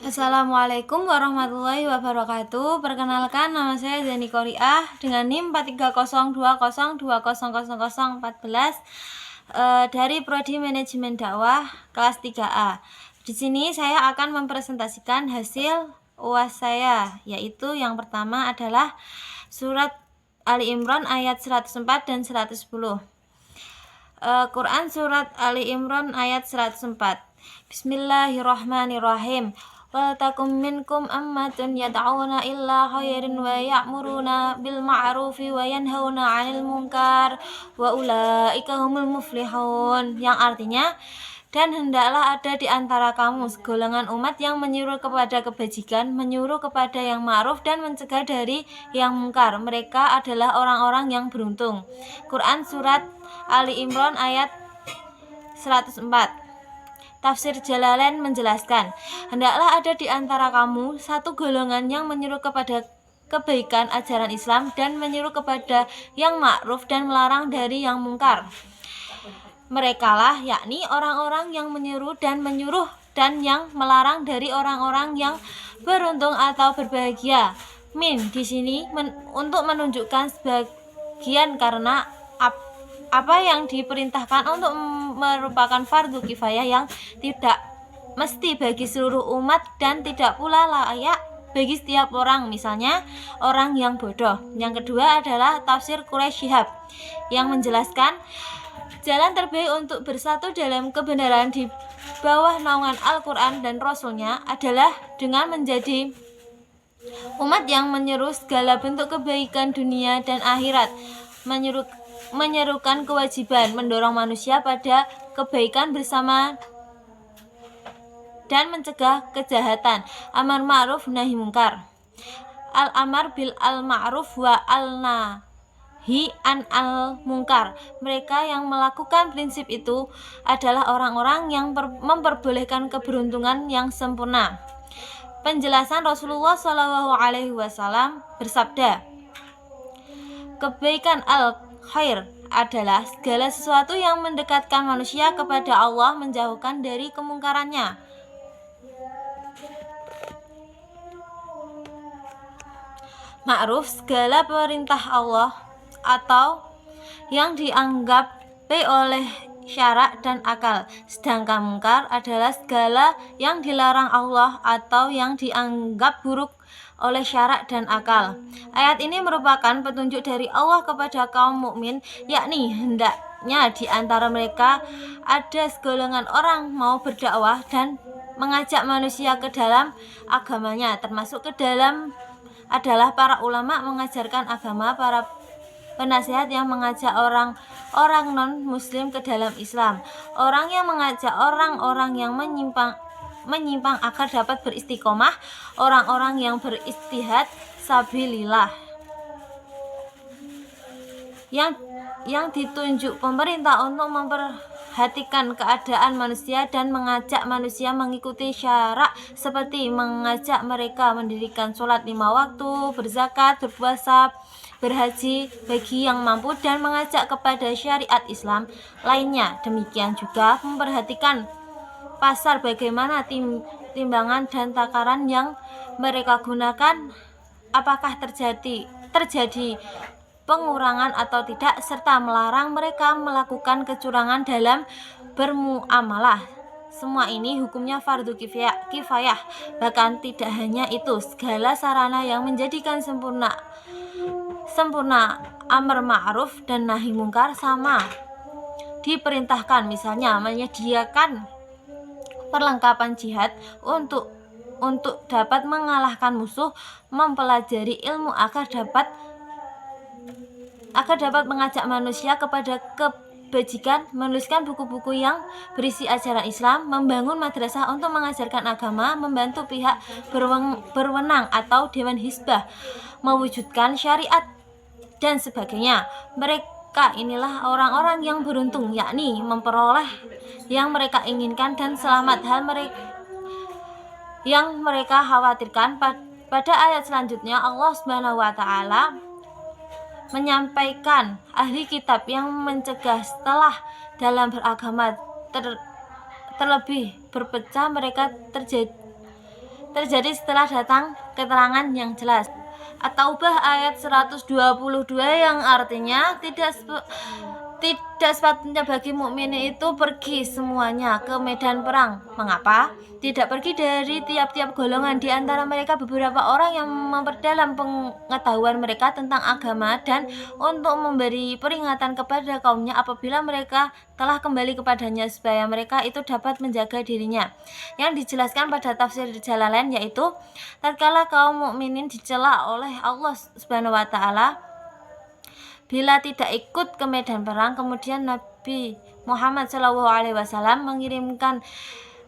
Assalamualaikum warahmatullahi wabarakatuh. Perkenalkan, nama saya Zani Qoriah dengan NIM 430202000014 dari Prodi Manajemen Dakwah kelas 3A. Di sini saya akan mempresentasikan hasil UAS saya, yaitu yang pertama adalah surat Ali Imran ayat 104 dan 110. Quran surat Ali Imran ayat 104. Bismillahirrahmanirrahim. Waltakum minkum ammatun yad'una illa khairin wa ya'muruna bil ma'rufi wa yanhauna 'anil munkar wa ulaika humul muflihun. Yang artinya, dan hendaklah ada di antara kamu segolongan umat yang menyuruh kepada kebajikan, menyuruh kepada yang ma'ruf, dan mencegah dari yang mungkar. Mereka adalah orang-orang yang beruntung. Quran surat Ali Imran ayat 104. Tafsir Jalalain menjelaskan, hendaklah ada di antara kamu satu golongan yang menyuruh kepada kebaikan ajaran Islam dan menyuruh kepada yang ma'ruf dan melarang dari yang mungkar. Merekalah, yakni orang-orang yang menyuruh dan yang melarang dari orang-orang yang beruntung atau berbahagia. Min di sini untuk menunjukkan sebagian karena apa yang diperintahkan untuk merupakan fardu kifayah yang tidak mesti bagi seluruh umat dan tidak pula layak bagi setiap orang, misalnya orang yang bodoh. Yang kedua adalah tafsir Quraisy Shihab yang menjelaskan jalan terbaik untuk bersatu dalam kebenaran di bawah naungan Al-Quran dan Rasulnya adalah dengan menjadi umat yang menyeru segala bentuk kebaikan dunia dan akhirat, menyerukan kewajiban mendorong manusia pada kebaikan bersama dan mencegah kejahatan, amar ma'ruf nahi mungkar, al-amar bil al-ma'ruf wa al-nahi an al-mungkar. Mereka yang melakukan prinsip itu adalah orang-orang yang memperbolehkan keberuntungan yang sempurna. Penjelasan Rasulullah SAW bersabda, kebaikan al-khair adalah segala sesuatu yang mendekatkan manusia kepada Allah, menjauhkan dari kemungkarannya. Ma'ruf, segala perintah Allah atau yang dianggap baik oleh syarak dan akal. Sedangkan mungkar adalah segala yang dilarang Allah atau yang dianggap buruk oleh syarak dan akal. Ayat ini merupakan petunjuk dari Allah kepada kaum mukmin, yakni hendaknya di antara mereka ada segolongan orang mau berdakwah dan mengajak manusia ke dalam agamanya, termasuk ke dalam adalah para ulama mengajarkan agama, para penasihat yang mengajak orang non-muslim ke dalam Islam, orang yang mengajak orang-orang yang menyimpang agar dapat beristiqomah, orang-orang yang beristihad sabilillah. Yang ditunjuk pemerintah untuk memperhatikan keadaan manusia dan mengajak manusia mengikuti syarak, seperti mengajak mereka mendirikan sholat 5 waktu, berzakat, berpuasa, berhaji bagi yang mampu, dan mengajak kepada syariat Islam lainnya. Demikian juga memperhatikan pasar, bagaimana timbangan dan takaran yang mereka gunakan, apakah terjadi pengurangan atau tidak, serta melarang mereka melakukan kecurangan dalam bermuamalah. Semua ini hukumnya fardu kifayah. Bahkan tidak hanya itu, segala sarana yang menjadikan sempurna amar ma'ruf dan nahi mungkar sama diperintahkan, misalnya menyediakan perlengkapan jihad untuk dapat mengalahkan musuh, mempelajari ilmu agar dapat mengajak manusia kepada kebajikan, menuliskan buku-buku yang berisi ajaran Islam, membangun madrasah untuk mengajarkan agama, membantu pihak berwenang atau dewan hizbah, mewujudkan syariat, dan sebagainya. Mereka inilah orang-orang yang beruntung, yakni memperoleh yang mereka inginkan dan selamat hal yang mereka khawatirkan. Pada ayat selanjutnya Allah Subhanahu wa taala menyampaikan ahli kitab yang mencegah setelah dalam beragama terlebih berpecah, mereka terjadi setelah datang keterangan yang jelas. At-Taubah ayat 122 yang artinya tidak sepatutnya bagi mukminin itu pergi semuanya ke medan perang. Mengapa? Tidak pergi dari tiap-tiap golongan, di antara mereka beberapa orang yang memperdalam pengetahuan mereka tentang agama dan untuk memberi peringatan kepada kaumnya apabila mereka telah kembali kepadanya, supaya mereka itu dapat menjaga dirinya. Yang dijelaskan pada tafsir Jalalain yaitu tatkala kaum mukminin dicela oleh Allah Subhanahu wa taala bila tidak ikut ke medan perang, kemudian Nabi Muhammad SAW mengirimkan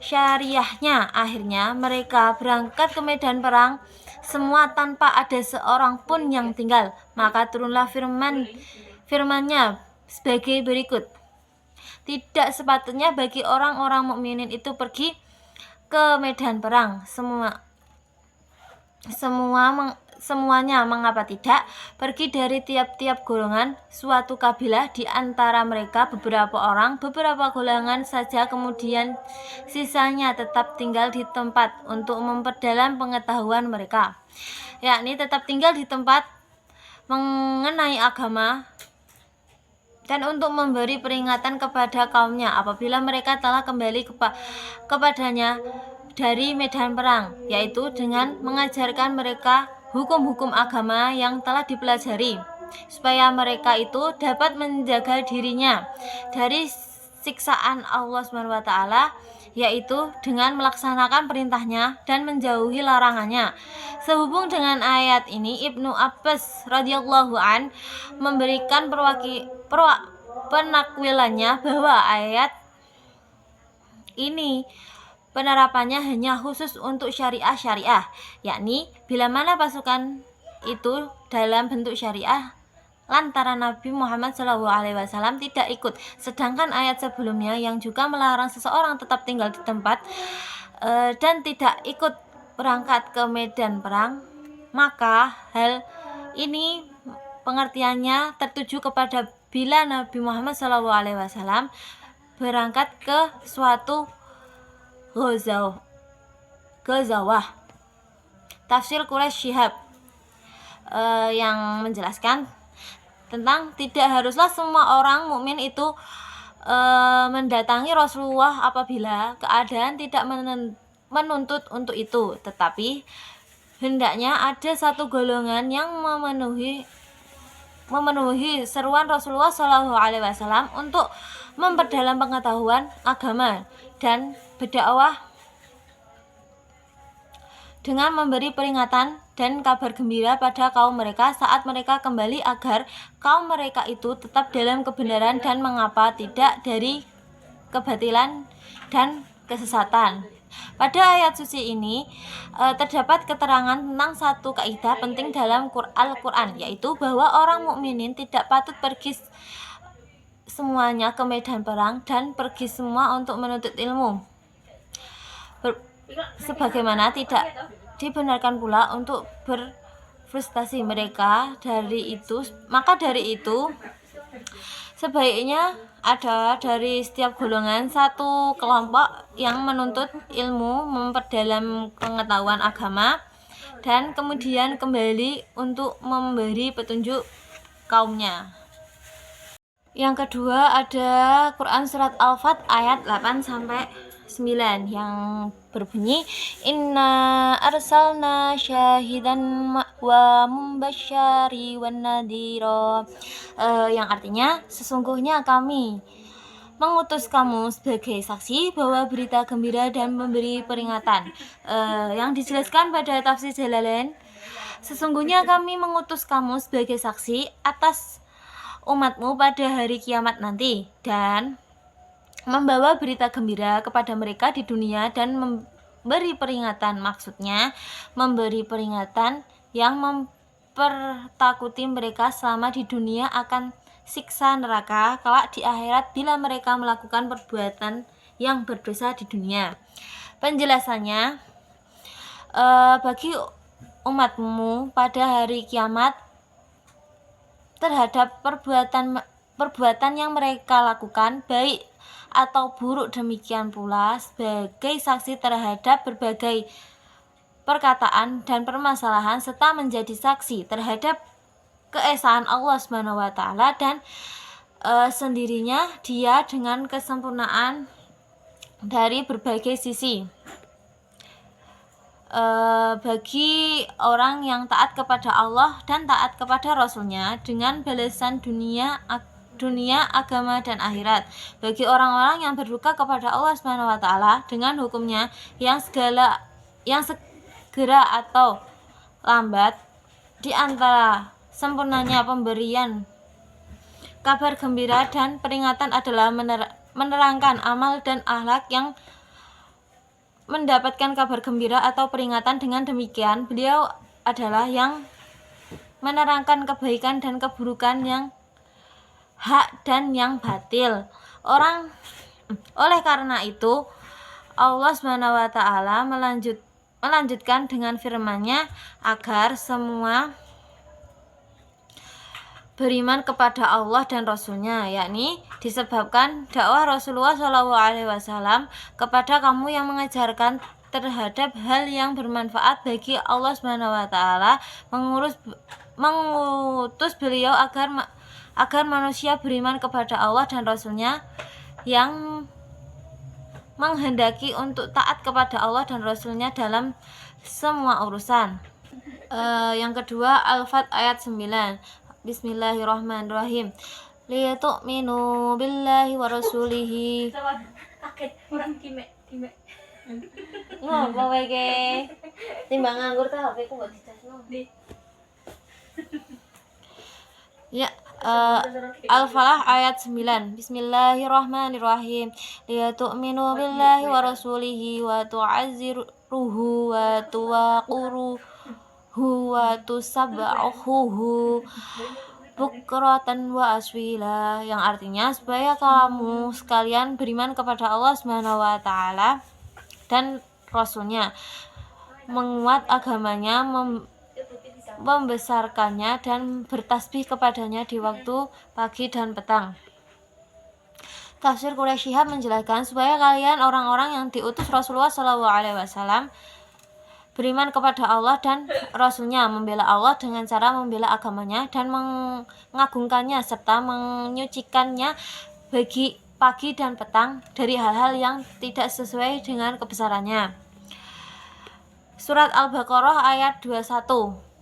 syariahnya. Akhirnya mereka berangkat ke medan perang semua tanpa ada seorang pun yang tinggal. Maka turunlah firman-nya sebagai berikut. Tidak sepatutnya bagi orang-orang mukminin itu pergi ke medan perang. Semuanya, mengapa tidak, pergi dari tiap-tiap golongan suatu kabilah, di antara mereka beberapa orang, beberapa golongan saja, kemudian sisanya tetap tinggal di tempat untuk memperdalam pengetahuan mereka, yakni tetap tinggal di tempat mengenai agama dan untuk memberi peringatan kepada kaumnya apabila mereka telah kembali kepadanya dari medan perang, yaitu dengan mengajarkan mereka hukum-hukum agama yang telah dipelajari, supaya mereka itu dapat menjaga dirinya dari siksaan Allah SWT, yaitu dengan melaksanakan perintahnya dan menjauhi larangannya. Sehubung dengan ayat ini, Ibnu Abbas radhiyallahu an memberikan penakwilannya bahwa ayat ini penerapannya hanya khusus untuk syariah, yakni bila mana pasukan itu dalam bentuk syariah lantaran Nabi Muhammad SAW tidak ikut. Sedangkan ayat sebelumnya yang juga melarang seseorang tetap tinggal di tempat dan tidak ikut berangkat ke medan perang, maka hal ini pengertiannya tertuju kepada bila Nabi Muhammad SAW berangkat ke suatu Ghazawah. Tafsir Quraisy Shihab yang menjelaskan tentang tidak haruslah semua orang mukmin itu mendatangi Rasulullah apabila keadaan tidak menuntut untuk itu, tetapi hendaknya ada satu golongan yang memenuhi seruan Rasulullah SAW untuk memperdalam pengetahuan agama dan berdakwah dengan memberi peringatan dan kabar gembira pada kaum mereka saat mereka kembali, agar kaum mereka itu tetap dalam kebenaran dan mengapa tidak dari kebatilan dan kesesatan. Pada ayat suci ini terdapat keterangan tentang satu kaidah penting dalam Al-Quran, yaitu bahwa orang mukminin tidak patut pergi semuanya ke medan perang dan pergi semua untuk menuntut ilmu, sebagaimana tidak dibenarkan pula untuk berfrustasi mereka dari itu. Maka dari itu sebaiknya ada dari setiap golongan satu kelompok yang menuntut ilmu, memperdalam pengetahuan agama, dan kemudian kembali untuk memberi petunjuk kaumnya. Yang kedua ada Quran Surat Al-Fat ayat 8-9 yang berbunyi Inna arsalna syahidan wa mubassyari wan nadhira, yang artinya sesungguhnya kami mengutus kamu sebagai saksi bahwa berita gembira dan memberi peringatan. Yang dijelaskan pada tafsir Jalalain, sesungguhnya kami mengutus kamu sebagai saksi atas umatmu pada hari kiamat nanti dan membawa berita gembira kepada mereka di dunia dan memberi peringatan, maksudnya memberi peringatan yang mempertakuti mereka selama di dunia akan siksa neraka kelak di akhirat bila mereka melakukan perbuatan yang berdosa di dunia. Penjelasannya, bagi umatmu pada hari kiamat terhadap perbuatan yang mereka lakukan, baik atau buruk, demikian pula sebagai saksi terhadap berbagai perkataan dan permasalahan serta menjadi saksi terhadap keesaan Allah Subhanahu wa taala dan sendirinya dia dengan kesempurnaan dari berbagai sisi. Bagi orang yang taat kepada Allah dan taat kepada Rasulnya dengan balasan dunia, agama dan akhirat. Bagi orang-orang yang berduka kepada Allah Subhanahu wa taala dengan hukumnya yang segera atau lambat, di antara sempurnanya pemberian kabar gembira dan peringatan adalah menerangkan amal dan akhlak yang mendapatkan kabar gembira atau peringatan. Dengan demikian, beliau adalah yang menerangkan kebaikan dan keburukan, yang hak dan yang batil. Oleh karena itu, Allah Subhanahu wa taala melanjutkan dengan firman-Nya agar semua beriman kepada Allah dan Rasulnya, yakni disebabkan dakwah Rasulullah SAW kepada kamu yang mengajarkan terhadap hal yang bermanfaat bagi Allah Subhanahu wa taala, mengutus beliau agar manusia beriman kepada Allah dan Rasulnya, yang menghendaki untuk taat kepada Allah dan Rasulnya dalam semua urusan. Yang kedua, Al-Fat ayat 9. Bismillahirrahmanirrahim. Liyatu'minu billahi wa rasulihi. Kaget orang kime. Ngopo wae ke? Timbang nganggur ta HP ku mbok dicasno. Ya, Al-Falah ayat 9. Bismillahirrahmanirrahim. Liyatu'minu billahi wa rasulihi wa tu'azziruhu wa tuwaquruhu wa tusabbahuhu bukratan wa aswila, yang artinya supaya kamu sekalian beriman kepada Allah Subhanahu wa taala dan Rasulnya, menguat agamanya, membesarkannya dan bertasbih kepadanya di waktu pagi dan petang. Tafsir Quraisy Shihab menjelaskan supaya kalian orang-orang yang diutus Rasulullah SAW beriman kepada Allah dan Rasulnya, membela Allah dengan cara membela agamanya dan mengagungkannya serta menyucikannya bagi pagi dan petang dari hal-hal yang tidak sesuai dengan kebesarannya. Surat Al-Baqarah ayat 21.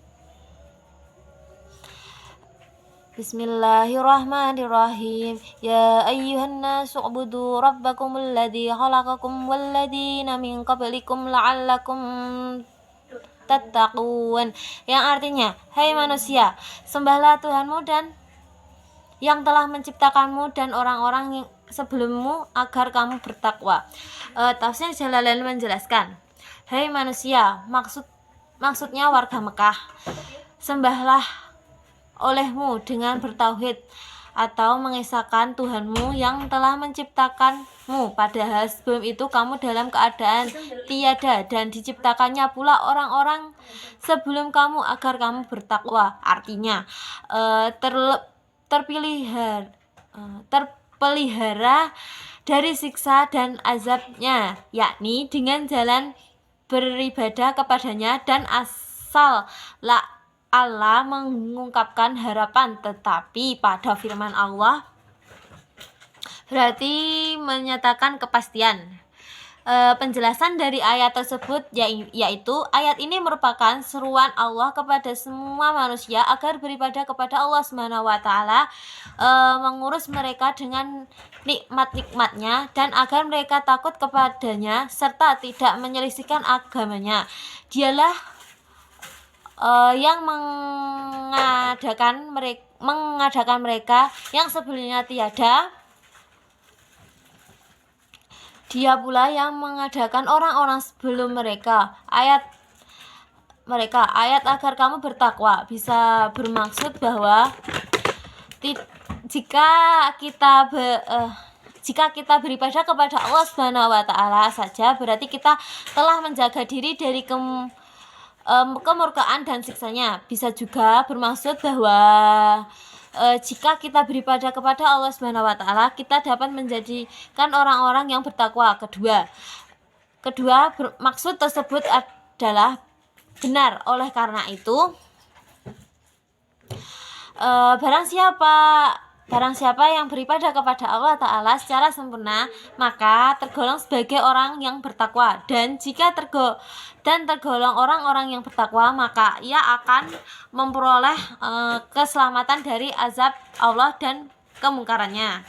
Bismillahirrahmanirrahim. Ya ayyuhan nasu ubudu rabbakumul ladzi khalaqakum wal ladzina min qablikum la'allakum tattaqun, yang artinya, hai manusia, sembahlah Tuhanmu dan yang telah menciptakanmu dan orang-orang yang sebelummu agar kamu bertakwa. Tafsir Jalalain menjelaskan, hai manusia, maksudnya warga Mekah, sembahlah olehmu dengan bertauhid atau mengesahkan Tuhanmu yang telah menciptakanmu, padahal sebelum itu kamu dalam keadaan tiada, dan diciptakannya pula orang-orang sebelum kamu agar kamu bertakwa. Artinya terpelihara dari siksa dan azabnya, yakni dengan jalan beribadah kepadanya dan asal Allah mengungkapkan harapan. Tetapi pada firman Allah berarti menyatakan kepastian. Penjelasan dari ayat tersebut yaitu ayat ini merupakan seruan Allah kepada semua manusia agar beribadah kepada Allah Subhanahu wa taala, mengurus mereka dengan nikmat-nikmatnya dan agar mereka takut kepadanya serta tidak menyelisihkan agamanya. Dialah yang mengadakan mereka yang sebelumnya tiada. Dia pula yang mengadakan orang-orang sebelum mereka. Ayat agar kamu bertakwa bisa bermaksud bahwa jika kita beribadah kepada Allah Subhanahu wa taala saja, berarti kita telah menjaga diri dari kemurkaan dan siksanya. Bisa juga bermaksud bahwa jika kita beribadah kepada Allah Subhanahu wa taala, kita dapat menjadikan orang-orang yang bertakwa. Kedua maksud tersebut adalah benar. Oleh karena itu, barang siapa yang beribadah kepada Allah Ta'ala secara sempurna, maka tergolong sebagai orang yang bertakwa. Dan jika tergolong orang-orang yang bertakwa, maka ia akan memperoleh keselamatan dari azab Allah dan kemungkarannya.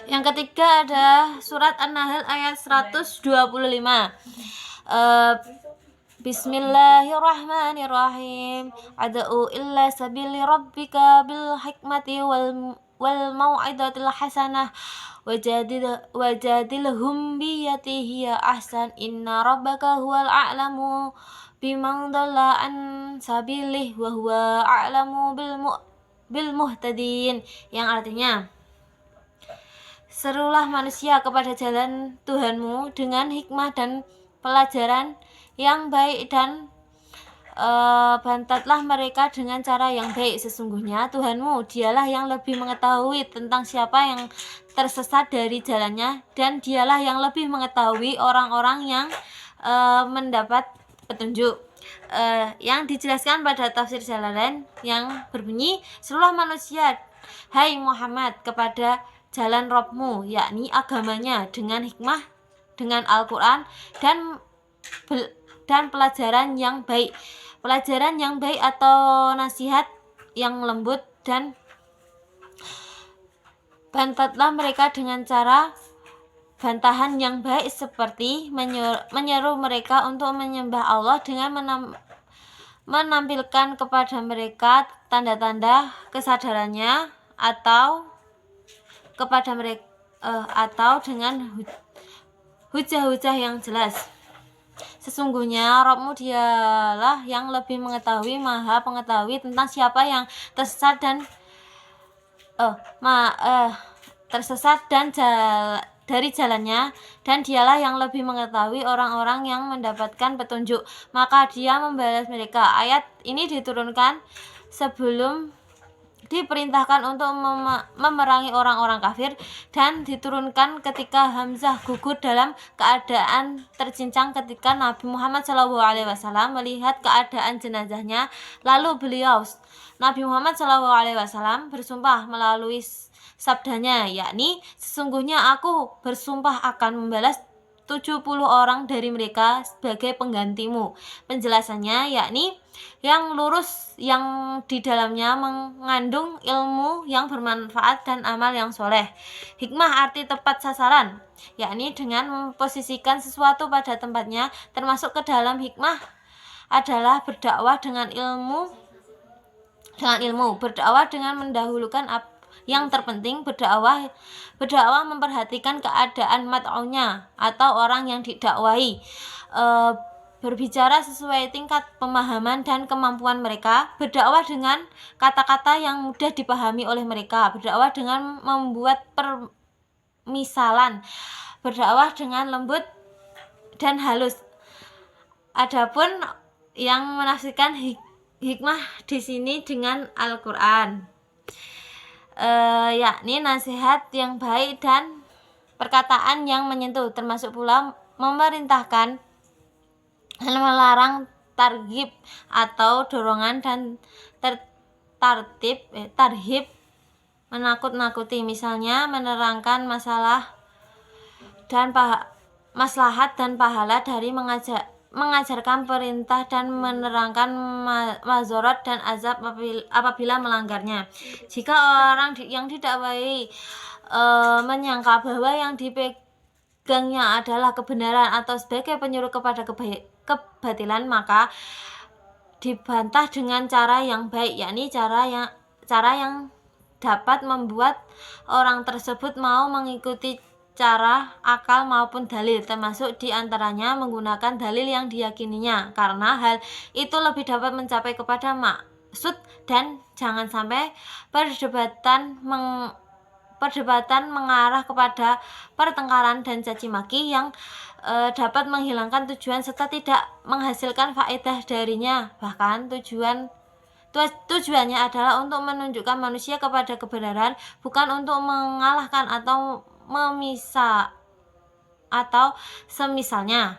Yang ketiga ada surat An-Nahl ayat 125. Bismillahirrahmanirrahim. Ad'u illa sabili rabbika bil hikmati wal mau'izatil hasanah wajadilhum biyati hiya ahsan inna rabbaka huwal a'lamu biman dhalla an sabilih wa huwa a'lamu bil muhtadin, yang artinya, serulah manusia kepada jalan Tuhanmu dengan hikmah dan pelajaran yang baik, dan bantatlah mereka dengan cara yang baik. Sesungguhnya Tuhanmu dialah yang lebih mengetahui tentang siapa yang tersesat dari jalannya, dan dialah yang lebih mengetahui orang-orang yang mendapat petunjuk. Yang dijelaskan pada tafsir Jalalain yang berbunyi, seluruh manusia, hai Muhammad, kepada jalan Rabbmu, yakni agamanya, dengan hikmah, dengan Al-Quran dan pelajaran yang baik atau nasihat yang lembut, dan bantatlah mereka dengan cara bantahan yang baik, seperti menyeru mereka untuk menyembah Allah dengan menampilkan kepada mereka tanda-tanda kesadarannya, atau dengan hujah-hujah yang jelas. Sesungguhnya Rabbmu dialah yang lebih mengetahui, maha pengetahui tentang siapa yang tersesat dari jalannya, dan dialah yang lebih mengetahui orang-orang yang mendapatkan petunjuk, maka dia membalas mereka. Ayat ini diturunkan sebelum diperintahkan untuk memerangi orang-orang kafir, dan diturunkan ketika Hamzah gugur dalam keadaan tercincang ketika Nabi Muhammad SAW melihat keadaan jenazahnya. Lalu Nabi Muhammad SAW bersumpah melalui sabdanya, yakni, sesungguhnya aku bersumpah akan membalas 70 orang dari mereka sebagai penggantimu. Penjelasannya yakni yang lurus, yang di dalamnya mengandung ilmu yang bermanfaat dan amal yang soleh. Hikmah arti tepat sasaran, yakni dengan memposisikan sesuatu pada tempatnya. Termasuk ke dalam hikmah adalah berdakwah dengan ilmu, berdakwah dengan mendahulukan yang terpenting, berdakwah memperhatikan keadaan mat'unya atau orang yang didakwai, berbicara sesuai tingkat pemahaman dan kemampuan mereka, berdakwah dengan kata-kata yang mudah dipahami oleh mereka, berdakwah dengan membuat permisalan, berdakwah dengan lembut dan halus. Adapun yang menafsirkan hikmah di sini dengan Al-Qur'an, yakni nasihat yang baik dan perkataan yang menyentuh, termasuk pula memerintahkan dan melarang targhib atau dorongan, dan tarhib menakut-nakuti, misalnya menerangkan maslahat dan pahala dari mengajarkan perintah dan menerangkan mazharat dan azab apabila melanggarnya. Jika orang yang didakwai menyangka bahwa yang dipegangnya adalah kebenaran atau sebagai penyuruh kepada kebatilan, maka dibantah dengan cara yang baik, yakni cara yang dapat membuat orang tersebut mau mengikuti cara akal maupun dalil, termasuk diantaranya menggunakan dalil yang diyakininya, karena hal itu lebih dapat mencapai kepada maksud, dan jangan sampai perdebatan mengarah kepada pertengkaran dan caci maki yang dapat menghilangkan tujuan serta tidak menghasilkan faedah darinya. Bahkan tujuannya adalah untuk menunjukkan manusia kepada kebenaran, bukan untuk mengalahkan atau semisalnya.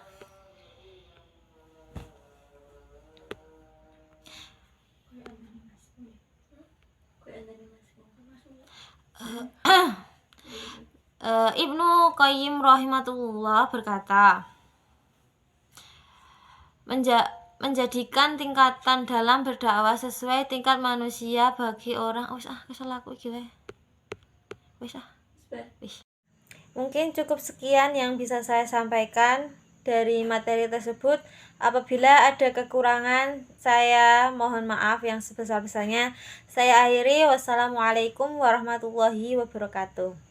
Ibnu Qayyim rahimahullah berkata, menjadikan tingkatan dalam berdakwah sesuai tingkat manusia bagi orang. Kesel aku iki wae. Mungkin cukup sekian yang bisa saya sampaikan dari materi tersebut. Apabila ada kekurangan, saya mohon maaf yang sebesar-besarnya. Saya akhiri. Wassalamualaikum warahmatullahi wabarakatuh.